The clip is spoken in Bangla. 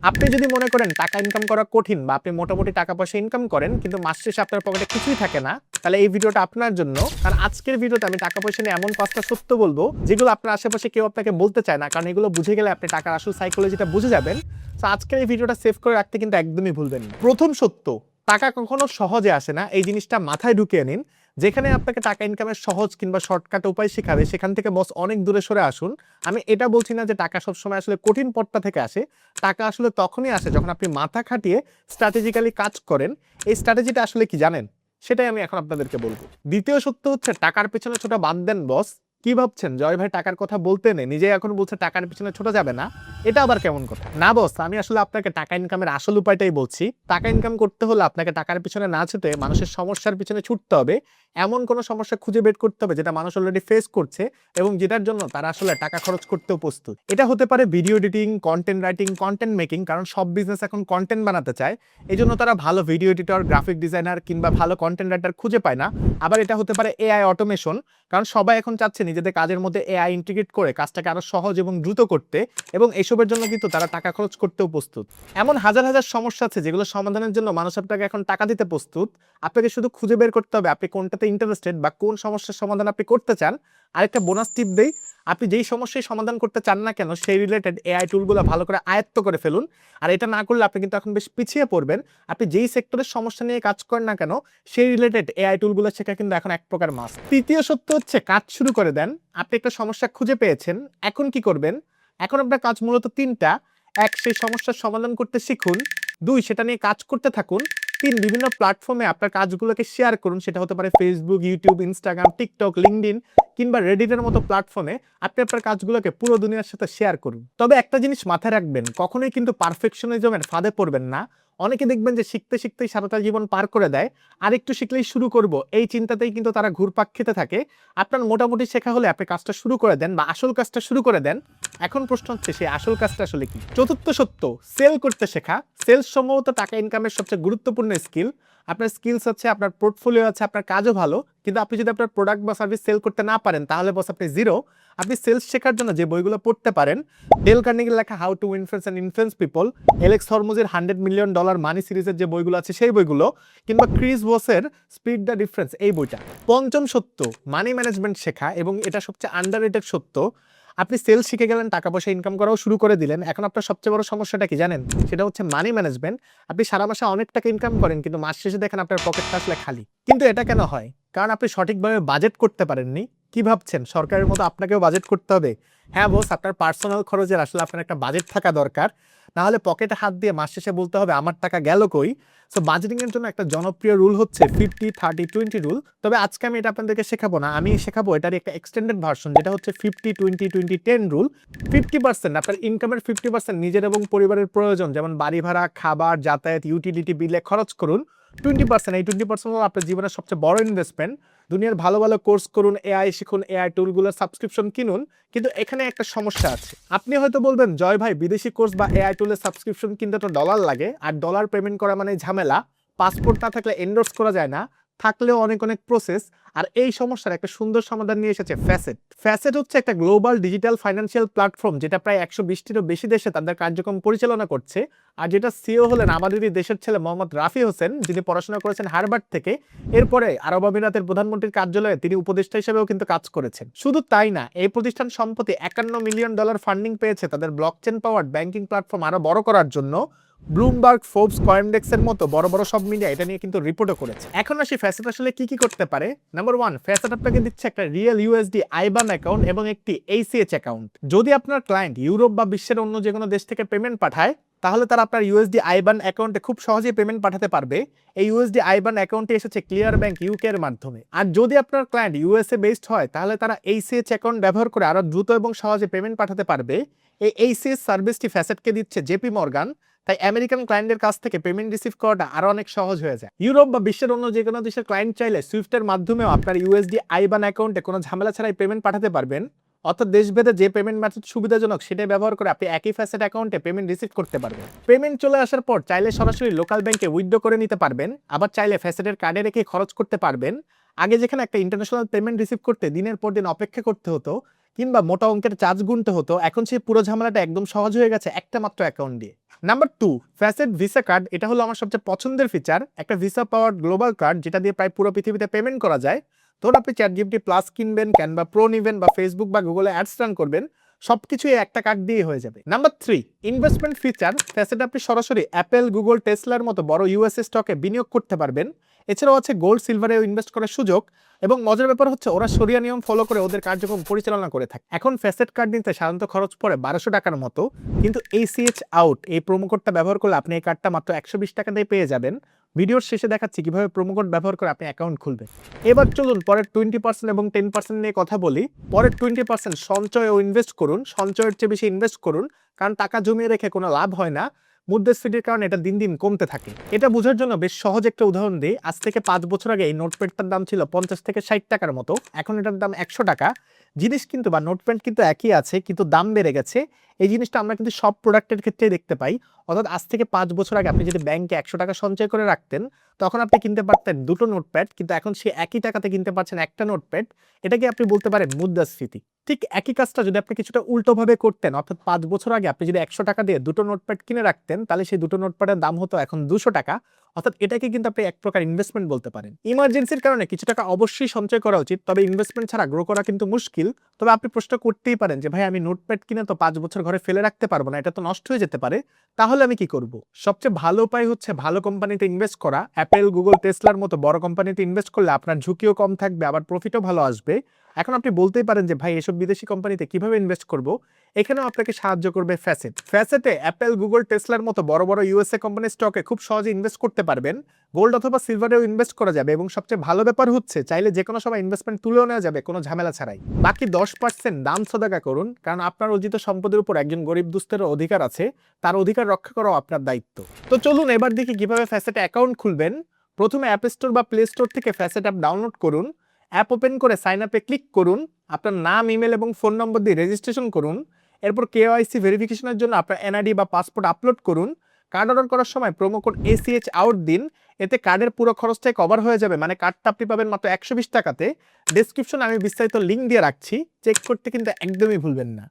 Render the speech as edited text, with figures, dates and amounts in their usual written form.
আপনি যদি মনে করেন টাকা ইনকাম করা কঠিন বা আপনি মোটামুটি টাকা পয়সা ইনকাম করেন কিন্তু মাস শেষে আপনার পকেটে কিছুই থাকে না, তাহলে এই ভিডিওটা আপনার জন্য। কারণ আজকের ভিডিওতে আমি টাকা পয়সা নিয়ে এমন 5টা সত্য বলবো যেগুলো আপনার আশেপাশে কেউ আপনাকে বলতে চায় না, কারণ এগুলো বুঝে গেলে আপনি টাকার আসল সাইকোলজিটা বুঝে যাবেন। তো আজকের এই ভিডিওটা সেভ করে রাখতে কিন্তু একদমই ভুলবেন না। প্রথম সত্য, টাকা কখনো সহজে আসে না। এই জিনিসটা মাথায় ঢুকিয়ে নিন। যেখানে আপনাকে টাকা ইনকামের সহজ কিংবা শর্টকাট উপায় শেখাবে সেখান থেকে বস অনেক দূরে সরে আসুন। আমি এটা বলছি না যে টাকা সবসময় আসলে কঠিন পথটা থেকে আসে। টাকা আসলে তখনই আসে যখন আপনি মাথা খাটিয়ে স্ট্র্যাটেজিক্যালি কাজ করেন। এই স্ট্র্যাটেজিটা আসলে কি জানেন? সেটাই আমি এখন আপনাদেরকে বলবো। দ্বিতীয় সত্য হচ্ছে টাকার পেছনে ছোটা বাদ দেন বস। কি ভাবছেন জয় ভাই টাকার কথা বলতে নেই, নিজেই এখন বলছে টাকার পেছনে ছোটা যাবে না? এটা আবার কেমন কথা? না বস, আমি আসলে আপনাকে টাকা ইনকামের আসল উপায়টাই বলছি। টাকা ইনকাম করতে হলে আপনাকে টাকার পিছনে না ছুটে মানুষের সমস্যার পিছনে ছুটতে হবে। এমন কোন সমস্যা খুঁজে বের করতে হবে যেটা মানুষ অলরেডি ফেস করছে এবং যেটার জন্য তারা আসলে টাকা খরচ করতেও প্রস্তুত। এটা হতে পারে video editing, content writing, content making, কারণ সব বিজনেস এখন কন্টেন্ট বানাতে চায়। এই জন্য তারা ভালো ভিডিও এডিটর, গ্রাফিক ডিজাইনার কিংবা ভালো কন্টেন্ট রাইটার খুঁজে পায় না। আবার এটা হতে পারে এআই অটোমেশন, কারণ সবাই এখন চাচ্ছে নিজেদের কাজের মধ্যে এআই ইন্টিগ্রেট করে কাজটাকে আরো সহজ এবং দ্রুত করতে, এবং এসবের জন্য কিন্তু তারা টাকা খরচ করতেও প্রস্তুত। এমন হাজার হাজার সমস্যা আছে যেগুলো সমাধানের জন্য মানুষ আপনাকে এখন টাকা দিতে প্রস্তুত। আপনাকে শুধু খুঁজে বের করতে হবে আপনি কোনটাতে ইন্টারেস্টেড বা কোন সমস্যার সমাধান আপনি করতে চান। আরেকটা বোনাস টিপ দেই, আপনি যেই সমস্যায় সমাধান করতে চান না কেন সেই রিলেটেড এআই টুলগুলো ভালো করে আয়ত্ত করে ফেলুন। আর এটা না করলে আপনি কিন্তু এখন বেশ পিছিয়ে পড়বেন। আপনি যেই সেক্টরের সমস্যা নিয়ে কাজ করেন না কেন সেই রিলেটেড এআই টুলগুলো শেখা কিন্তু এখন এক প্রকার মাস্ট। তৃতীয় সত্য হচ্ছে কাজ শুরু করে দেন। আপনি একটা সমস্যা খুঁজে পেয়েছেন, এখন কি করবেন? এখন আপনার কাজ মূলত তিনটা। এক, সেই সমস্যার সমাধান করতে শিখুন। দুই, সেটা নিয়ে কাজ করতে থাকুন। তিন, বিভিন্ন প্ল্যাটফর্মে আপনার কাজগুলোকে শেয়ার করুন। সেটা হতে পারে Facebook, YouTube, Instagram, TikTok, LinkedIn কিংবা রেডিটের মতো প্ল্যাটফর্মে আপনি আপনার কাজগুলোকে পুরো দুনিয়ার সাথে শেয়ার করুন। তবে একটা জিনিস মাথায় রাখবেন, কখনোই কিন্তু পারফেকশনিজমের ফাঁদে পড়বেন না। অনেকে দেখবেন যে শিখতে শিখতেই সারাটা জীবন পার করে দেয়, আর একটু শিখলেই শুরু করব এই চিন্তাতেই কিন্তু তারা ঘুরপাক খেতে থাকে। আপনার মোটামুটি শেখা হলে আপনি কাজটা শুরু করে দেন বা আসল কাজটা শুরু করে দেন। এখন প্রশ্ন হচ্ছে সেই আসল কাজটা আসলে কি? চতুর্থ সত্য, সেল করতে শেখা। সেলস সম্ভবত টাকা ইনকামের সবচেয়ে গুরুত্বপূর্ণ স্কিল। আপনার স্কিলস আছে, আপনার পোর্টফোলিও আছে, আপনার কাজও ভালো, কিন্তু আপনি যদি আপনার প্রোডাক্ট বা সার্ভিস সেল করতে না পারেন তাহলে বস আপনি জিরো। আপনি সেলস শেখার জন্য যে বইগুলো পড়তে পারেন, ডেল কার্নেগির লেখা How to Influence and Influence People, Alex হরমুজের $100 মিলিয়ন মানি সিরিজের যে বইগুলো আছে সেই বইগুলো, কিংবা ক্রিস ভসের স্পিড দ্য ডিফারেন্স এই বইটা। পঞ্চম সত্য, মানি ম্যানেজমেন্ট শেখা, এবং এটা সবচেয়ে আন্ডাররেটেড সত্য। আপনি সেলস শিখে গেলেন, টাকা পয়সা ইনকাম করাও শুরু করে দিলেন, এখন আপনার সবচেয়ে বড় সমস্যাটা কি জানেন? সেটা হচ্ছে মানি ম্যানেজমেন্ট। আপনি সারা মাসে অনেক টাকা ইনকাম করেন কিন্তু মাস শেষে দেখেন আপনার পকেটটা আসলে খালি। কিন্তু এটা কেন হয়? কারণ আপনি সঠিকভাবে বাজেট করতে পারেননি। কি ভাবছেন সরকারের মতো আপনাকেও বাজেট করতে হবে? হ্যাঁ বস, আপনার পার্সোনাল খরচের আসলে আপনার একটা বাজেট থাকা দরকার। না হলে পকেটে হাত দিয়ে মাস শেষে বলতে হবে আমার টাকা গেল কই। সো বাজেটিং এর জন্য একটা জনপ্রিয় রুল হচ্ছে 50-30-20 রুল। তবে আজকে আমি এটা আপনাদেরকে শেখাবো না, আমি শেখাবো এটারই একটা এক্সটেন্ডেড ভার্সন, যেটা হচ্ছে 50-20-20-10 রুল। 50% আপনার ইনকামের 50% নিজের এবং পরিবারের প্রয়োজন, যেমন বাড়ি ভাড়া, খাবার, যাতায়াত, ইউটিলিটি বিলে খরচ করুন। 20%, এই 20% হলো আপনার জীবনের সবচেয়ে বড় ইনভেস্টমেন্ট। দুনিয়ার ভালো ভালো কোর্স করুন, এআই শিখুন, এআই টুলগুলোর সাবস্ক্রিপশন কিনুন। কিন্তু এখানে একটা সমস্যা আছে। আপনি হয়তো বলবেন জয় ভাই, বিদেশি কোর্স বা এআই টুলের সাবস্ক্রিপশন কিনতে তো ডলার লাগে, আর ডলার পেমেন্ট করা মানে ঝামেলা। পাসপোর্ট না থাকলে এন্ডোর্স করা যায় না, থাকলেও অনেক অনেক প্রসেস। আর এই সমস্যার একটা সুন্দর সমাধান নিয়ে এসেছে ফ্যাসেট। ফ্যাসেট হচ্ছে একটা গ্লোবাল ডিজিটাল ফাইন্যান্সিয়াল প্ল্যাটফর্ম যেটা প্রায় 120টিরও বেশি দেশে তাদের কার্যক্রম পরিচালনা করছে। আর যেটা সিও হলেন আমাদেরই দেশের ছেলে মোহাম্মদ রাফি হোসেন, যিনি পড়াশোনা করেছেন হার্ভার্ড থেকে। এরপরে আরব আমিরাতের প্রধানমন্ত্রীর কার্যালয়ে তিনি উপদেষ্টা হিসেবেও কিন্তু কাজ করেছেন। শুধু তাই না, এই প্রতিষ্ঠান সম্প্রতি $51 মিলিয়ন ফান্ডিং পেয়েছে তাদের ব্লকচেন পাওয়ার্ড ব্যাংকিং প্ল্যাটফর্ম আরো বড় করার জন্য। ব্লুমবার্গ, ফোর্বস, কয়েনডেক্সের মতো বড় বড় সব মিডিয়া এটা নিয়ে কিন্তু রিপোর্টও করেছে। এখন আসি ফ্যাসেট আসলে কি কি করতে পারে। নাম্বার 1, ফ্যাসেট আপনাকে দিচ্ছে একটা রিয়েল ইউএসডি আইবান অ্যাকাউন্ট এবং একটি এইসিএইচ অ্যাকাউন্ট। যদি আপনার ক্লায়েন্ট ইউরোপ বা বিশ্বের অন্য যে কোনো দেশ থেকে পেমেন্ট পাঠায়, তাহলে তারা আপনার ইউএসডি আইবান অ্যাকাউন্টে খুব সহজেই পেমেন্ট পাঠাতে পারবে। এই ইউএসডি আইবান অ্যাকাউন্টে এসেছে ক্লিয়ার ব্যাংক ইউকে এর মাধ্যমে। আর যদি আপনার ক্লায়েন্ট ইউএসএ বেসড হয় তাহলে তারা এইসিএইচ অ্যাকাউন্ট ব্যবহার করে আরো দ্রুত এবং সহজে পেমেন্ট পাঠাতে পারবে। এই এইসিএইচ সার্ভিসটি ফ্যাসেটকে দিচ্ছে জেপি মর্গান। তাই আমেরিকান ক্লায়েন্টের কাছ থেকে পেমেন্ট রিসিভ করাটা আরো অনেক সহজ হয়ে যায়। ইউরোপ বা বিশ্বের অন্য যে কোনো দেশের ক্লায়েন্ট চাইলে সুইফটের মাধ্যমেও আপনার ইউএসডি আইবান অ্যাকাউন্টে কোনো ঝামেলা ছাড়াই পেমেন্ট পাঠাতে পারবেন। অর্থাৎ দেশভেদে যে পেমেন্ট মেথড সুবিধাজনক সেটাই ব্যবহার করে আপনি একই ফ্যাসেট অ্যাকাউন্টে পেমেন্ট রিসিভ করতে পারবেন। পেমেন্ট চলে আসার পর চাইলে সরাসরি লোকাল ব্যাংকে উইথড্র করে নিতে পারবেন, আবার চাইলে ফ্যাসেটের কার্ডে রেখে খরচ করতে পারবেন। আগে যেখানে একটা ইন্টারন্যাশনাল পেমেন্ট রিসিভ করতে দিনের পর দিন অপেক্ষা করতে হতো, কিংবা মোটা অঙ্কের চার্জ গুনতে হতো, এখন সেই পুরো ঝামেলাটা একদম সহজ হয়ে গেছে একটা মাত্র অ্যাকাউন্ট দিয়ে। Number 2, facet visa card. এটা হলো আমার সবচেয়ে পছন্দের ফিচার। একটা ভিসা পাওয়ার গ্লোবাল কার্ড যেটা দিয়ে প্রায় পুরো পৃথিবীতে পেমেন্ট করা যায়। ধরুন আপনি চ্যাটজিপিটি প্লাস কিনবেন, ক্যানভা প্রো নিবেন বা ফেসবুক বা গুগলে অ্যাডস রান করবেন, সবকিছু এই একটা কার্ড দিয়ে হয়ে যাবে। Number 3, investment feature. ফ্যাসেট আপনি সরাসরি অ্যাপেল, গুগল, টেসলার মতো বড় ইউএসএ স্টকে বিনিয়োগ করতে পারবেন। এছাড়াও আছে গোল্ড, সিলভারেও ইনভেস্ট করার সুযোগ। এবং মজার ব্যাপার হচ্ছে ওরা শরিয়া নিয়ম ফলো করে ওদের কার্যক্রম পরিচালনা করে থাকে। এখন ফ্যাসেট কার্ড নিতে সাধারণত খরচ পড়ে 1200 টাকার মতো, কিন্তু ACH আউট এই প্রোমো কোডটা ব্যবহার করলে আপনি এই কার্ডটা মাত্র 120 টাকা দিয়ে পেয়ে যাবেন। ভিডিওর শেষে দেখাচ্ছি কিভাবে প্রোমো কোড ব্যবহার করে আপনি অ্যাকাউন্ট খুলবেন। এবার চলুন পরের 20% এবং 10% নিয়ে কথা বলি। পরের 20% সঞ্চয় ও ইনভেস্ট করুন। সঞ্চয়ের চেয়ে বেশি ইনভেস্ট করুন, কারণ টাকা জমিয়ে রেখে কোনো লাভ হয় না। মুদ্রাস্ফীতির কারণে এটা দিন দিন কমতে থাকে। এটা বোঝার জন্য বেশ সহজ একটা উদাহরণ দিই। আজ থেকে 5 বছর আগে এই নোটপ্যাডটার দাম ছিল 50 থেকে 60 টাকার মতো, এখন এটার দাম 100 টাকা। জিনিস কিন্তু বা নোটপ্যাড কিন্তু একই আছে, কিন্তু দাম বেড়ে গেছে। এই জিনিসটা আমরা কিন্তু সব প্রোডাক্টের ক্ষেত্রে দেখতে পাই। অর্থাৎ আজ থেকে 5 বছর আগে আপনি যদি ব্যাংকে 100 টাকা সঞ্চয় করে রাখতেন, তখন আপনি কিনতে পারতেন 2টো নোটপ্যাড, কিন্তু এখন সেই একই টাকাতে কিনতে পারছেন একটা নোটপ্যাড। এটাকে আপনি বলতে পারেন মুদ্রাস্ফীতি। ঠিক একই কাজটা যদি আপনি কিছুটা উল্টোভাবে করতেন, অর্থাৎ 5 বছর আগে আপনি যদি 100 টাকা দিয়ে 2টো নোটপ্যাড কিনে রাখতেন, তাহলে সেই 2টো নোটপ্যাডের দাম হতো এখন 200 টাকা। অর্থাৎ এটাকে কিন্তু আপনি এক প্রকার ইনভেস্টমেন্ট বলতে পারেন। ইমার্জেন্সির কারণে কিছু টাকা অবশ্যই সঞ্চয় করা উচিত, তবে ইনভেস্টমেন্ট ছাড়া গ্রো করা কিন্তু মুশকিল। তবে আপনি প্রশ্ন করতেই পারেন যে ভাই আমি নোটপ্যাড কিনে তো 5 বছর ঘরে ফেলে রাখতে পারবো না, এটা তো নষ্ট হয়ে যেতে পারে, তাহলে আমি কি করব? সবচেয়ে ভালো উপায় হচ্ছে ভালো কোম্পানিতে ইনভেস্ট করা। অ্যাপেল, গুগল, টেসলার মতো বড় কোম্পানিতে ইনভেস্ট করলে আপনার ঝুঁকিও কম থাকবে, আবার প্রফিটও ভালো আসবে। এখন আপনি বলতেই পারেন যে ভাই এসব বিদেশি কোম্পানিতে কিভাবে ইনভেস্ট করব? এখানেও আপনাকে সাহায্য করবে ফ্যাসেট। ফ্যাসেটে অ্যাপেল, গুগল, টেসলার মতো বড় বড় ইউএসএ কোম্পানির স্টকে খুব সহজে ইনভেস্ট করতে পারবেন। গোল্ড অথবা সিলভারেও ইনভেস্ট করা যাবে, এবং সবচেয়ে ভালো ব্যাপার হচ্ছে চাইলে যে কোনো সময় ইনভেস্টমেন্ট তুলেও নেওয়া যাবে কোনো ঝামেলা ছাড়াই। বাকি 10% দান সদাকা করুন, কারণ আপনার অর্জিত সম্পদের উপর একজন গরিব দুস্থেরও অধিকার আছে, তার অধিকার রক্ষা করাও আপনার দায়িত্ব। তো চলুন এবার দেখি কিভাবে ফ্যাসেটে অ্যাকাউন্ট খুলবেন। প্রথমে অ্যাপ স্টোর বা প্লে স্টোর থেকে ফ্যাসেট অ্যাপ ডাউনলোড করুন। অ্যাপ ওপেন করে সাইন আপে ক্লিক করুন। আপনার নাম, ইমেল এবং ফোন নম্বর দিয়ে রেজিস্ট্রেশন করুন। এরপর KYC ভেরিফিকেশনের জন্য আপনার NID বা পাসপোর্ট আপলোড করুন। কার্ড অর্ডার করার সময় প্রোমো কোড ACH আউট দিন। এতে কার্ডের পুরো খরচটাই কভার হয়ে যাবে, মানে কার্ডটা আপনি পাবেন মাত্র 120 টাকাতে। ডেসক্রিপশনে আমি বিস্তারিত লিঙ্ক দিয়ে রাখছি, চেক করতে কিন্তু একদমই ভুলবেন না।